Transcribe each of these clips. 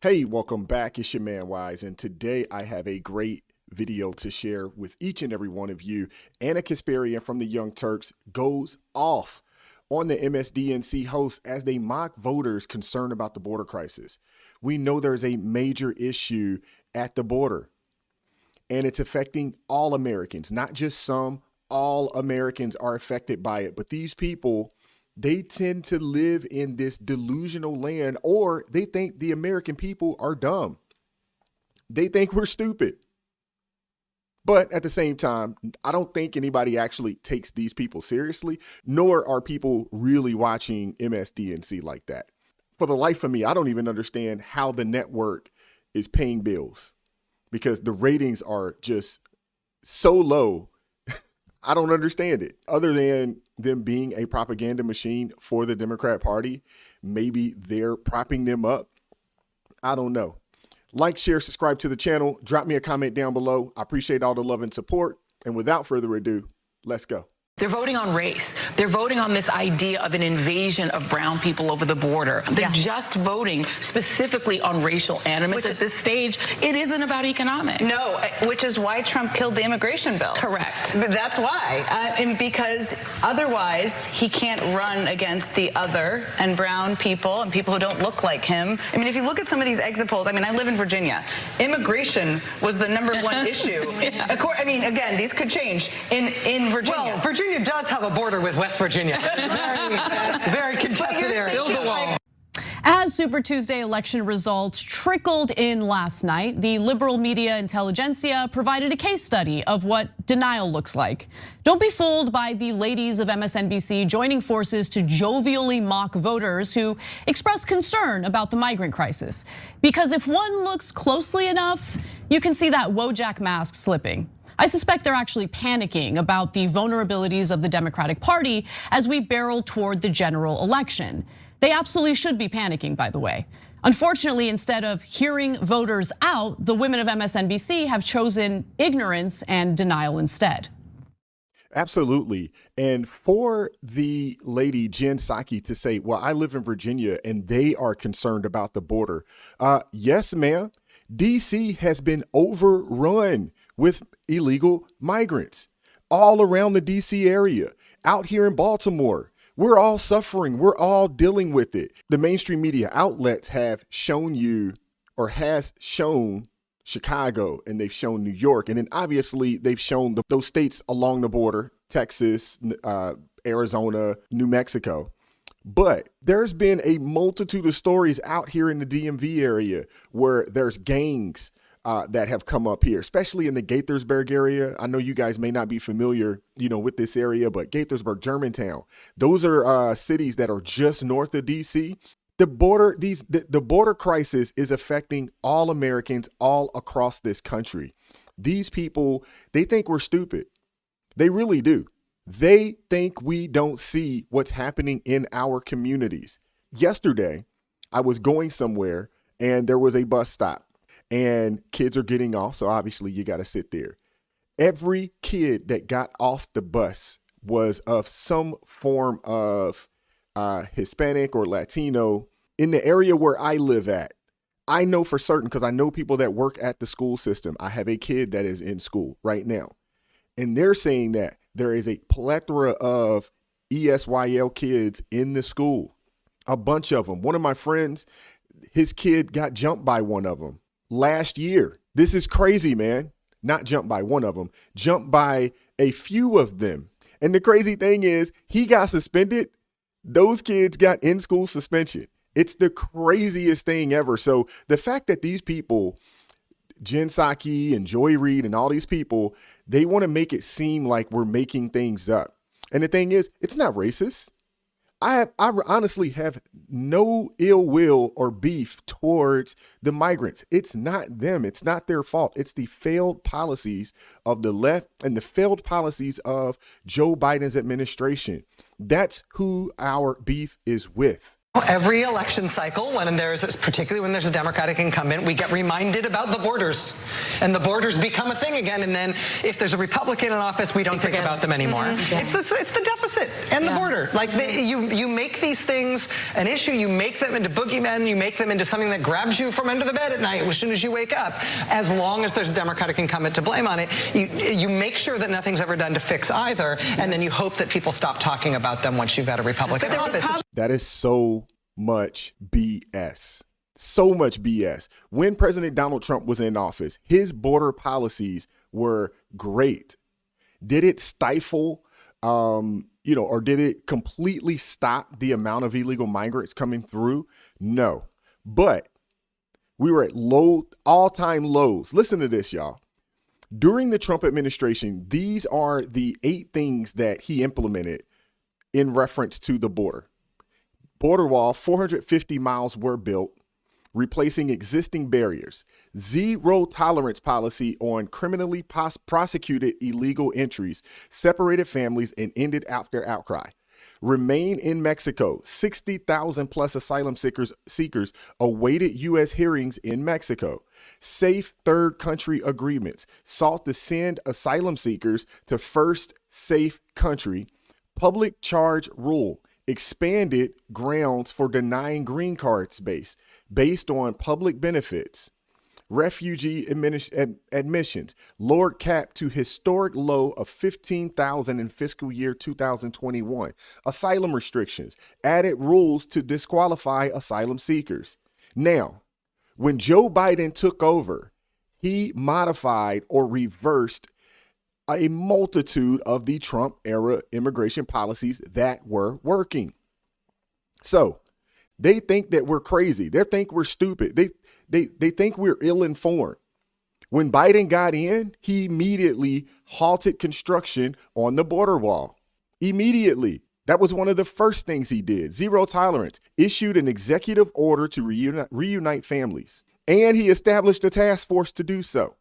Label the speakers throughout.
Speaker 1: Hey, welcome back. It's your man Wise, and today I have a great video to share with each and every one of you. Anna Kasparian from the Young Turks goes off on the MSDNC host as they mock voters concerned about the border crisis. We know there's a major issue at the border, and it's affecting all Americans, not just some. All Americans are affected by it, but these people, they tend to live in this delusional land, or they think the American people are dumb. They think we're stupid. But at the same time, I don't think anybody actually takes these people seriously, nor are people really watching MSDNC like that. For the life of me, I don't even understand how the network is paying bills because the ratings are just so low. I don't understand it, other than them being a propaganda machine for the Democrat Party. Maybe they're propping them up. I don't know. Like, share, subscribe to the channel. Drop me a comment down below. I appreciate all the love and support. And without further ado, let's go.
Speaker 2: They're voting on race. They're voting on this idea of an invasion of brown people over the border. They're just voting specifically on racial animus. At this stage, it isn't about economics.
Speaker 3: No, which is why Trump killed the immigration bill.
Speaker 2: Correct.
Speaker 3: That's why. And because otherwise he can't run against the other and brown people and people who don't look like him. I mean, if you look at some of these exit polls, I mean, I live in Virginia. Immigration was the #1 issue. I mean, again, these could change in Virginia.
Speaker 4: Well, Virginia does have a border with West Virginia. Very contested area.
Speaker 2: Build the wall.
Speaker 5: As Super Tuesday election results trickled in last night, the liberal media intelligentsia provided a case study of what denial looks like. Don't be fooled by the ladies of MSNBC joining forces to jovially mock voters who express concern about the migrant crisis. Because if one looks closely enough, you can see that Wojak mask slipping. I suspect they're actually panicking about the vulnerabilities of the Democratic Party as we barrel toward the general election. They absolutely should be panicking, by the way. Unfortunately, instead of hearing voters out, the women of MSNBC have chosen ignorance and denial instead.
Speaker 1: Absolutely. And for the lady Jen Psaki to say, well, I live in Virginia and they are concerned about the border. Yes, ma'am. DC has been overrun with illegal migrants all around the DC area. Out here in Baltimore, we're all suffering. We're all dealing with it. The mainstream media outlets have shown you, or has shown, Chicago, and they've shown New York. And then obviously they've shown those states along the border, Texas, Arizona, New Mexico. But there's been a multitude of stories out here in the DMV area where there's gangs that have come up here, especially in the Gaithersburg area. I know you guys may not be familiar, with this area, but Gaithersburg, Germantown, those are cities that are just north of DC. The border crisis is affecting all Americans all across this country. These people, they think we're stupid. They really do. They think we don't see what's happening in our communities. Yesterday, I was going somewhere and there was a bus stop and kids are getting off. So obviously you got to sit there. Every kid that got off the bus was of some form of Hispanic or Latino in the area where I live at. I know for certain because I know people that work at the school system. I have a kid that is in school right now, and they're saying that there is a plethora of ESYL kids in the school, a bunch of them. One of my friends, his kid got jumped by one of them last year. This is crazy, man. Not jumped by one of them, jumped by a few of them. And the crazy thing is he got suspended. Those kids got in-school suspension. It's the craziest thing ever. So the fact that these people, Jen Psaki and Joy Reid and all these people, they want to make it seem like we're making things up. And the thing is, it's not racist. I honestly have no ill will or beef towards the migrants. It's not them. It's not their fault. It's the failed policies of the left and the failed policies of Joe Biden's administration. That's who our beef is with.
Speaker 4: Every election cycle, particularly when there's a Democratic incumbent, we get reminded about the borders, and the borders become a thing again. And then if there's a Republican in office, we don't think about them anymore. It's the deficit and the border. Like you make these things an issue. You make them into boogeymen. You make them into something that grabs you from under the bed at night as soon as you wake up. As long as there's a Democratic incumbent to blame on it, you make sure that nothing's ever done to fix either, and then you hope that people stop talking about them once you've got a Republican in office.
Speaker 1: That is so much BS. So much BS. When President Donald Trump was in office, his border policies were great. Did it stifle, or did it completely stop the amount of illegal migrants coming through? No. But we were at all-time lows. Listen to this, y'all. During the Trump administration, these are the 8 things that he implemented in reference to the border. Border wall, 450 miles were built, replacing existing barriers. Zero tolerance policy on criminally prosecuted illegal entries, separated families, and ended after outcry. Remain in Mexico. 60,000 plus asylum seekers awaited U.S. hearings in Mexico. Safe third country agreements sought to send asylum seekers to first safe country. Public charge rule. Expanded grounds for denying green cards based on public benefits. Refugee admissions lowered cap to historic low of 15,000 in fiscal year 2021. Asylum restrictions added rules to disqualify asylum seekers. Now, when Joe Biden took over, he modified or reversed a multitude of the Trump era immigration policies that were working. So they think that we're crazy. They think we're stupid. They think we're ill-informed. When Biden got in, he immediately halted construction on the border wall. Immediately. That was one of the first things he did. Zero tolerance. Issued an executive order to reunite families. And he established a task force to do so.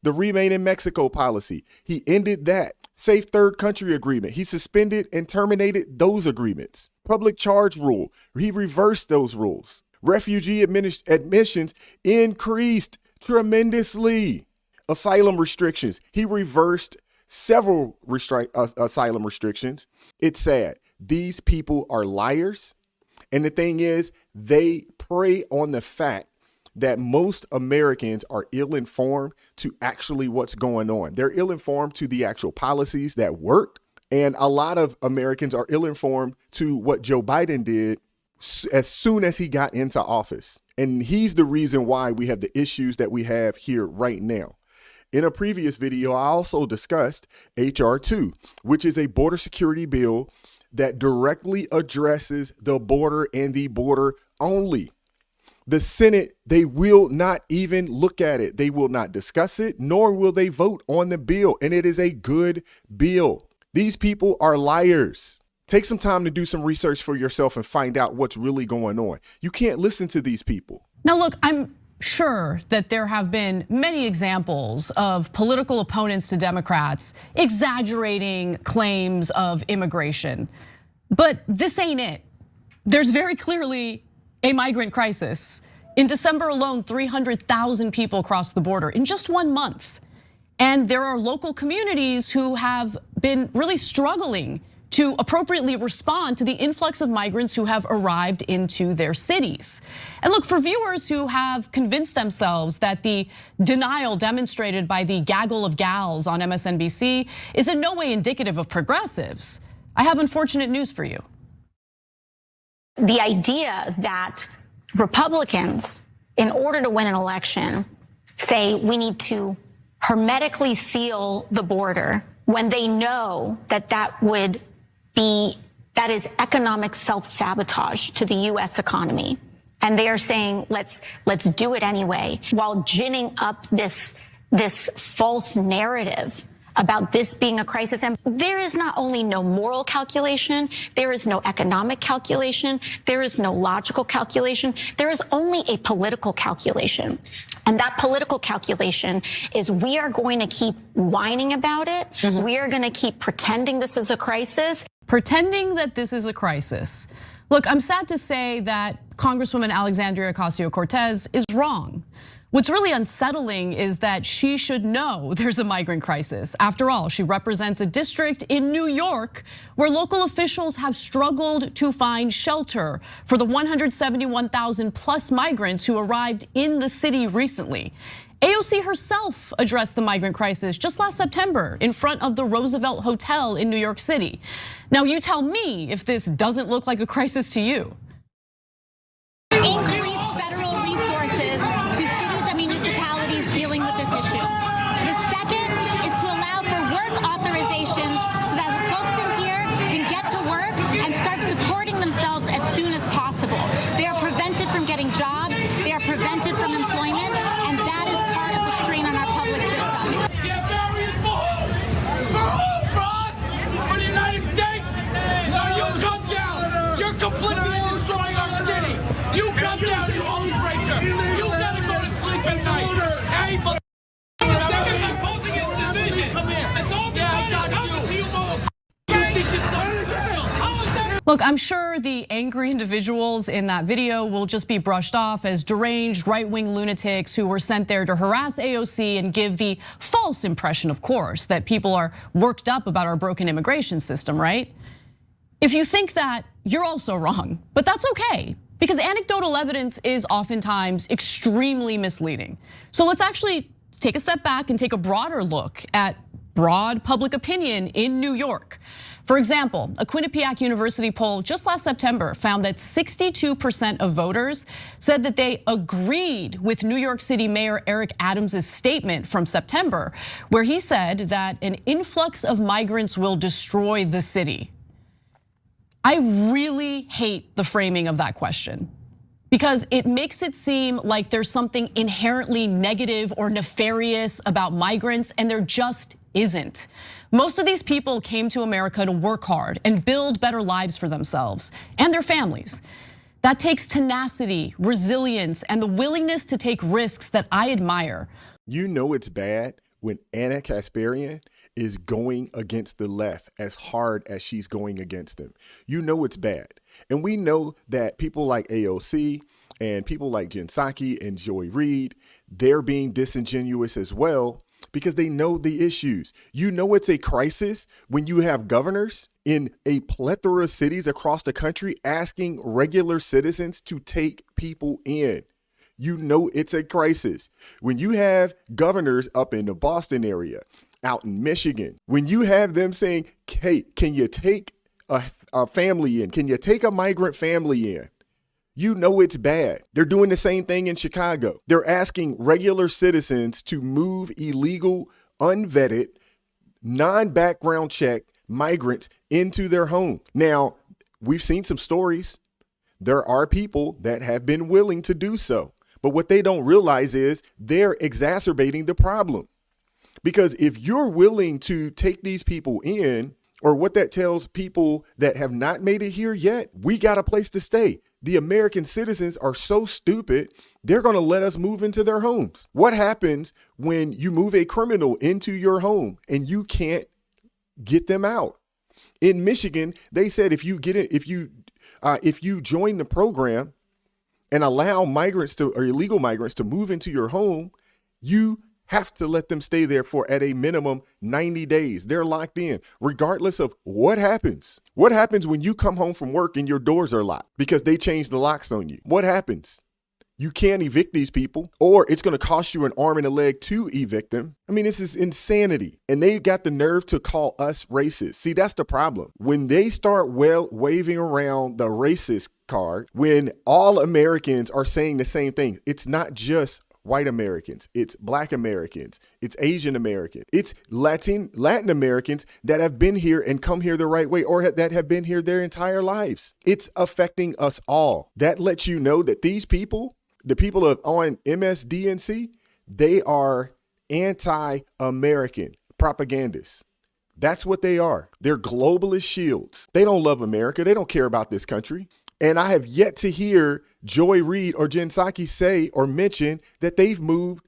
Speaker 1: The Remain in Mexico policy, he ended that. Safe third country agreement, he suspended and terminated those agreements. Public charge rule, he reversed those rules. Refugee admissions increased tremendously. Asylum restrictions, he reversed several asylum restrictions. It's sad. These people are liars. And the thing is, they prey on the fact that most Americans are ill-informed to actually what's going on. They're ill-informed to the actual policies that work. And a lot of Americans are ill-informed to what Joe Biden did as soon as he got into office. And he's the reason why we have the issues that we have here right now. In a previous video, I also discussed H.R. 2, which is a border security bill that directly addresses the border and the border only. The Senate, they will not even look at it. They will not discuss it, nor will they vote on the bill. And it is a good bill. These people are liars. Take some time to do some research for yourself and find out what's really going on. You can't listen to these people.
Speaker 5: Now, look, I'm sure that there have been many examples of political opponents to Democrats exaggerating claims of immigration, but this ain't it. There's very clearly a migrant crisis. In December alone, 300,000 people crossed the border in just 1 month. And there are local communities who have been really struggling to appropriately respond to the influx of migrants who have arrived into their cities. And look, for viewers who have convinced themselves that the denial demonstrated by the gaggle of gals on MSNBC is in no way indicative of progressives, I have unfortunate news for you.
Speaker 6: The idea that Republicans, in order to win an election, say we need to hermetically seal the border when they know that that is economic self-sabotage to the US economy. And they are saying, let's do it anyway, while ginning up this false narrative about this being a crisis. And there is not only no moral calculation, there is no economic calculation, there is no logical calculation, there is only a political calculation. And that political calculation is we are going to keep whining about it. We are going to keep pretending this is a crisis.
Speaker 5: Pretending that this is a crisis. Look, I'm sad to say that Congresswoman Alexandria Ocasio-Cortez is wrong. What's really unsettling is that she should know there's a migrant crisis. After all, she represents a district in New York where local officials have struggled to find shelter for the 171,000 plus migrants who arrived in the city recently. AOC herself addressed the migrant crisis just last September in front of the Roosevelt Hotel in New York City. Now you tell me if this doesn't look like a crisis to you.
Speaker 7: Increase federal resources to cities and municipalities dealing with this issue. The second is to allow for work authorizations so that the folks in here can get to work and start supporting themselves as soon as possible. They are prevented from getting jobs, they are prevented from employment, and that is part of the strain on our public systems.
Speaker 8: Yeah, barriers for who? For who? For us? For the United States? No, you come down. You're complicit in destroying our city. You come down, you oath breaker. You gotta go to sleep at night. Hey, but come here. Yeah, I got you. You think you're so special?
Speaker 5: Look, I'm sure the angry individuals in that video will just be brushed off as deranged right-wing lunatics who were sent there to harass AOC and give the false impression, of course, that people are worked up about our broken immigration system, right? If you think that, you're also wrong, but that's okay, because anecdotal evidence is oftentimes extremely misleading. So let's actually take a step back and take a broader look at broad public opinion in New York. For example, a Quinnipiac University poll just last September found that 62% of voters said that they agreed with New York City Mayor Eric Adams' statement from September, where he said that an influx of migrants will destroy the city. I really hate the framing of that question because it makes it seem like there's something inherently negative or nefarious about migrants, and there just isn't. Most of these people came to America to work hard and build better lives for themselves and their families. That takes tenacity, resilience, and the willingness to take risks that I admire.
Speaker 1: You know it's bad when Anna Kasparian is going against the left as hard as she's going against them. You know it's bad. And we know that people like AOC and people like Jen Psaki and Joy Reid, they're being disingenuous as well because they know the issues. You know it's a crisis when you have governors in a plethora of cities across the country asking regular citizens to take people in. You know it's a crisis when you have governors up in the Boston area, out in Michigan, when you have them saying, hey, can you take a family in? Can you take a migrant family in? You know it's bad. They're doing the same thing in Chicago. They're asking regular citizens to move illegal, unvetted, non-background check migrants into their home. Now, we've seen some stories. There are people that have been willing to do so. But what they don't realize is they're exacerbating the problem. Because if you're willing to take these people in, or what that tells people that have not made it here yet, we got a place to stay. The American citizens are so stupid, they're going to let us move into their homes. What happens when you move a criminal into your home and you can't get them out? In Michigan, they said if you join the program and allow migrants to, or illegal migrants to move into your home, you have to let them stay there for at a minimum 90 days. They're locked in, regardless of what happens. What happens when you come home from work and your doors are locked because they changed the locks on you? What happens? You can't evict these people, or it's going to cost you an arm and a leg to evict them. I mean, this is insanity. And they got the nerve to call us racist. See, that's the problem. When they start waving around the racist card, when all Americans are saying the same thing, it's not just white Americans, it's Black Americans, it's Asian Americans, it's Latin Americans that have been here and come here the right way, or that have been here their entire lives. It's affecting us all. That lets you know that these people, the people on MSDNC, they are anti-American propagandists. That's what they are. They're globalist shields. They don't love America. They don't care about this country. And I have yet to hear Joy Reid or Jen Psaki say or mention that they've moved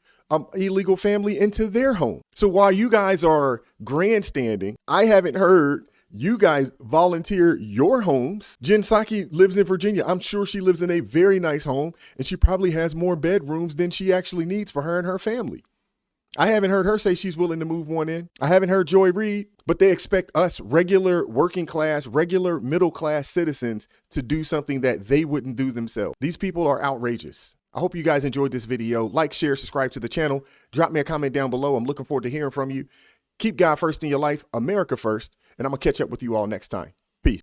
Speaker 1: illegal family into their home. So while you guys are grandstanding, I haven't heard You guys volunteer your homes. Jen Psaki lives in Virginia. I'm sure she lives in a very nice home, and she probably has more bedrooms than she actually needs for her and her family. I haven't heard her say she's willing to move one in. I haven't heard Joy Reid, but they expect us regular working class, regular middle class citizens to do something that they wouldn't do themselves. These people are outrageous. I hope you guys enjoyed this video. Like, share, subscribe to the channel. Drop me a comment down below. I'm looking forward to hearing from you. Keep God first in your life, America first, and I'm going to catch up with you all next time.